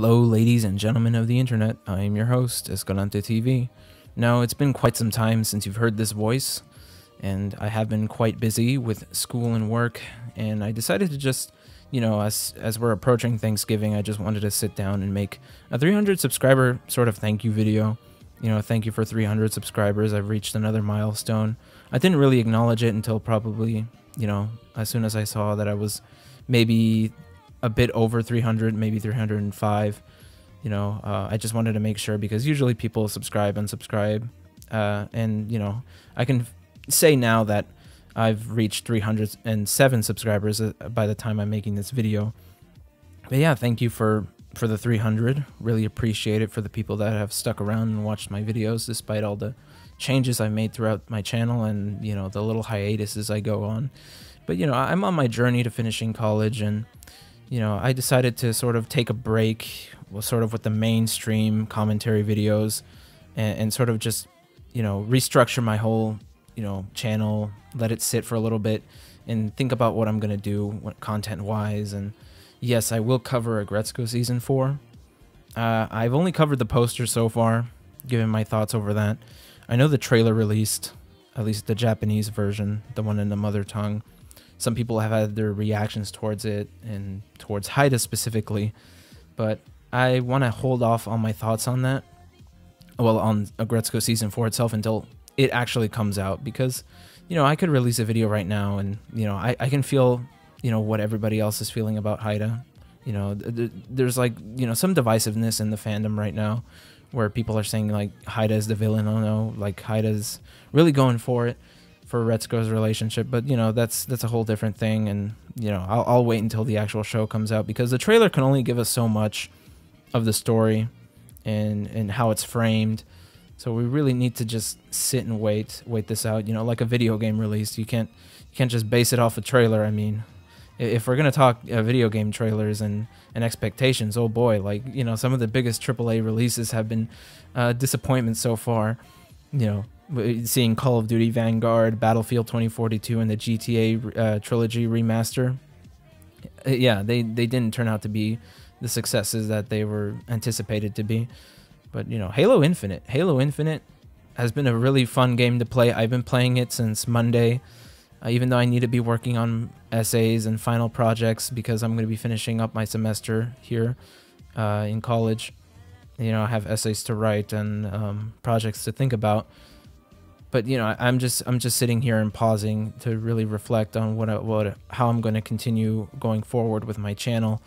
Hello, ladies and gentlemen of the internet. I am your host, Escalante TV. Now, it's been quite some time since you've heard this voice, and I have been quite busy with school and work, and I decided to just, as we're approaching Thanksgiving, I just wanted to sit down and make a 300 subscriber sort of thank you video. Thank you for 300 subscribers. I've reached another milestone. I didn't really acknowledge it until probably, as soon as I saw that I was maybe a bit over 300, maybe 305. I just wanted to make sure, because usually people subscribe, unsubscribe, and I can say now that I've reached 307 subscribers by the time I'm making this video. But yeah, thank you for the 300. Really appreciate it for the people that have stuck around and watched my videos despite all the changes I've made throughout my channel and the little hiatuses I go on. But I'm on my journey to finishing college, and I decided to sort of take a break, sort of with the mainstream commentary videos, and sort of just, restructure my whole, channel, let it sit for a little bit, and think about what I'm going to do content-wise. And yes, I will cover Aggretsuko Season 4. I've only covered the poster so far, given my thoughts over that. I know the trailer released, at least the Japanese version, the one in the mother tongue. Some people have had their reactions towards it and towards Haida specifically, but I want to hold off on my thoughts on that, well, on Aggretsuko Season 4 itself, until it actually comes out, because, I could release a video right now and, I can feel, what everybody else is feeling about Haida. There's like, some divisiveness in the fandom right now where people are saying like Haida is the villain. Oh no, like Haida's really going for it for Retsuko's relationship, but that's a whole different thing, and I'll wait until the actual show comes out, because the trailer can only give us so much of the story and how it's framed. So we really need to just sit and wait this out, like a video game release. You can't just base it off a trailer. I mean, if we're gonna talk video game trailers and expectations, oh boy, like some of the biggest AAA releases have been disappointments so far. Seeing Call of Duty Vanguard, Battlefield 2042, and the GTA trilogy remaster. Yeah, they didn't turn out to be the successes that they were anticipated to be. But, Halo Infinite. Halo Infinite has been a really fun game to play. I've been playing it since Monday, even though I need to be working on essays and final projects, because I'm going to be finishing up my semester here in college. I have essays to write and projects to think about. But I'm just sitting here and pausing to really reflect on how I'm going to continue going forward with my channel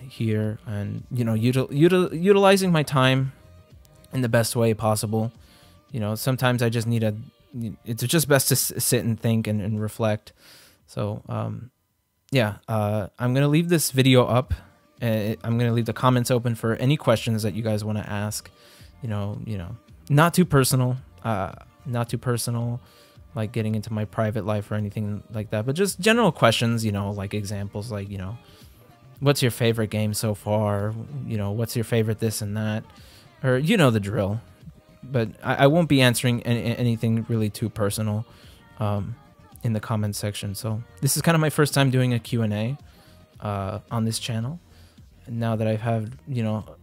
here, and utilizing my time in the best way possible. Sometimes I just need it's just best to sit and think and reflect. So yeah, I'm gonna leave this video up. I'm gonna leave the comments open for any questions that you guys want to ask. Not too personal. Not too personal, like getting into my private life or anything like that, but just general questions, like examples, like, what's your favorite game so far? What's your favorite this and that? Or, the drill. But I won't be answering anything really too personal in the comment section. So this is kind of my first time doing a Q&A on this channel. Now that I've had,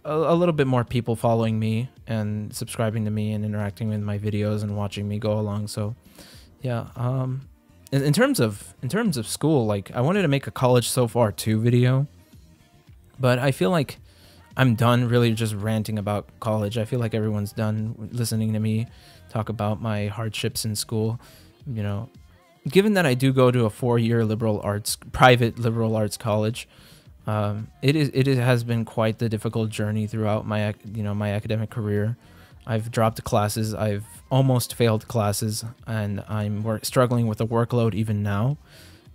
a little bit more people following me and subscribing to me and interacting with my videos and watching me go along. So yeah, in terms of school, like, I wanted to make a college so far 2 video, but I feel like I'm done really just ranting about college. I feel like everyone's done listening to me talk about my hardships in school. Given that I do go to a 4-year private liberal arts college, it has been quite the difficult journey throughout my my academic career. I've dropped classes, I've almost failed classes, and I'm struggling with the workload even now.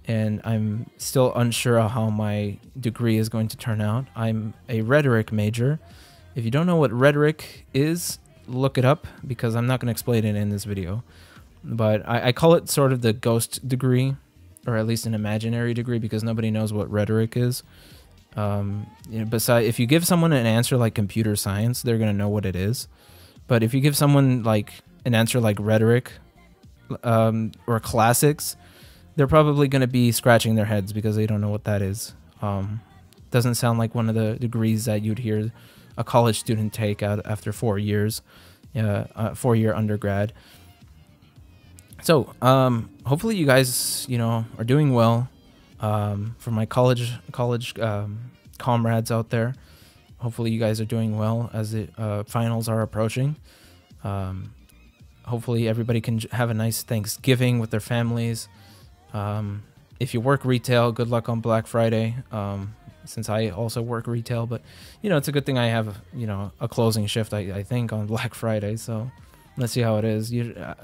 And I'm still unsure of how my degree is going to turn out. I'm a rhetoric major. If you don't know what rhetoric is, look it up, because I'm not going to explain it in this video. But I call it sort of the ghost degree, or at least an imaginary degree, because nobody knows what rhetoric is. Besides, if you give someone an answer like computer science, they're gonna know what it is. But if you give someone like an answer like rhetoric or classics, they're probably gonna be scratching their heads because they don't know what that is. Doesn't sound like one of the degrees that you'd hear a college student take out after 4 years, 4-year undergrad. So hopefully you guys, are doing well. For my college comrades out there, hopefully you guys are doing well as the finals are approaching. Hopefully everybody can have a nice Thanksgiving with their families. If you work retail, good luck on Black Friday. Since I also work retail, but it's a good thing I have a closing shift, I think, on Black Friday. So let's see how it is.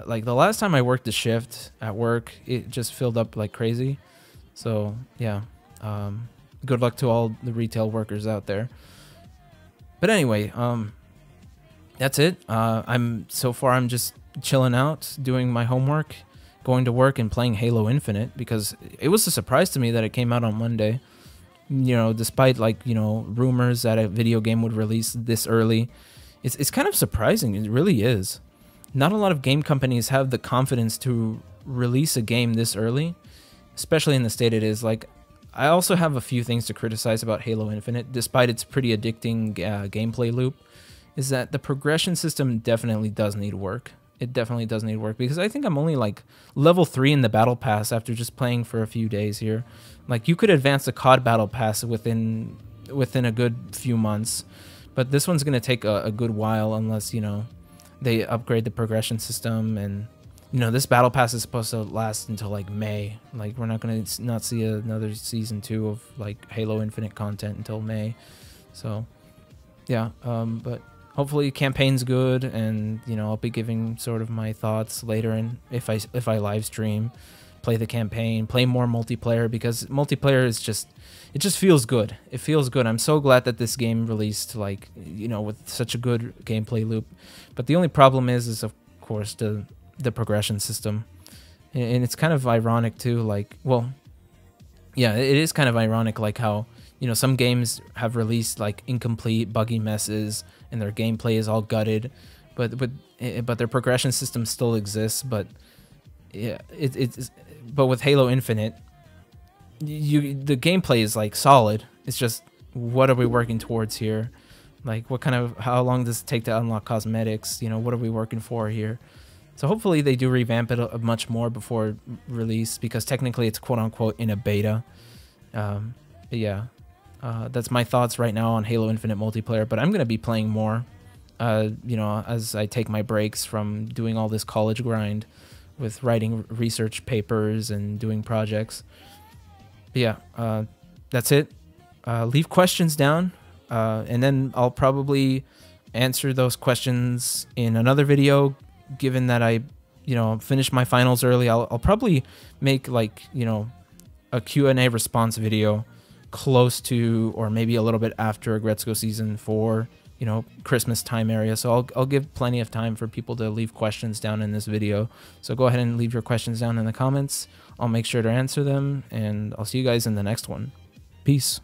Like the last time I worked a shift at work, it just filled up like crazy. So yeah, good luck to all the retail workers out there. But anyway, that's it. I'm just chilling out, doing my homework, going to work, and playing Halo Infinite, because it was a surprise to me that it came out on Monday. Despite rumors that a video game would release this early, it's kind of surprising. It really is. Not a lot of game companies have the confidence to release a game this early, especially in the state it is. Like, I also have a few things to criticize about Halo Infinite, despite its pretty addicting gameplay loop, is that the progression system definitely does need work. It definitely does need work, because I think I'm only like level 3 in the battle pass after just playing for a few days here. Like, you could advance the COD battle pass within a good few months, but this one's gonna take a good while unless they upgrade the progression system. And this battle pass is supposed to last until like May. Like, we're not gonna not see another season 2 of like Halo Infinite content until May. So yeah, but hopefully campaign's good, and I'll be giving sort of my thoughts later, and if I live stream, play the campaign, play more multiplayer, because multiplayer is it just feels good. It feels good. I'm so glad that this game released with such a good gameplay loop. But the only problem is of course the progression system, and it's kind of ironic too. Like, well, yeah, it is kind of ironic, like how some games have released like incomplete, buggy messes, and their gameplay is all gutted, but their progression system still exists. But yeah, but with Halo Infinite, the gameplay is like solid. It's just, what are we working towards here? Like, how long does it take to unlock cosmetics? What are we working for here? So hopefully they do revamp it much more before release, because technically it's quote unquote in a beta. But yeah. That's my thoughts right now on Halo Infinite multiplayer, but I'm going to be playing more, as I take my breaks from doing all this college grind with writing research papers and doing projects. But yeah, that's it. Leave questions down, and then I'll probably answer those questions in another video, given that I, finished my finals early. I'll probably make like, a Q&A response video close to, or maybe a little bit after Aggretsuko Season 4, Christmas time area. So I'll give plenty of time for people to leave questions down in this video. So go ahead and leave your questions down in the comments. I'll make sure to answer them, and I'll see you guys in the next one. Peace.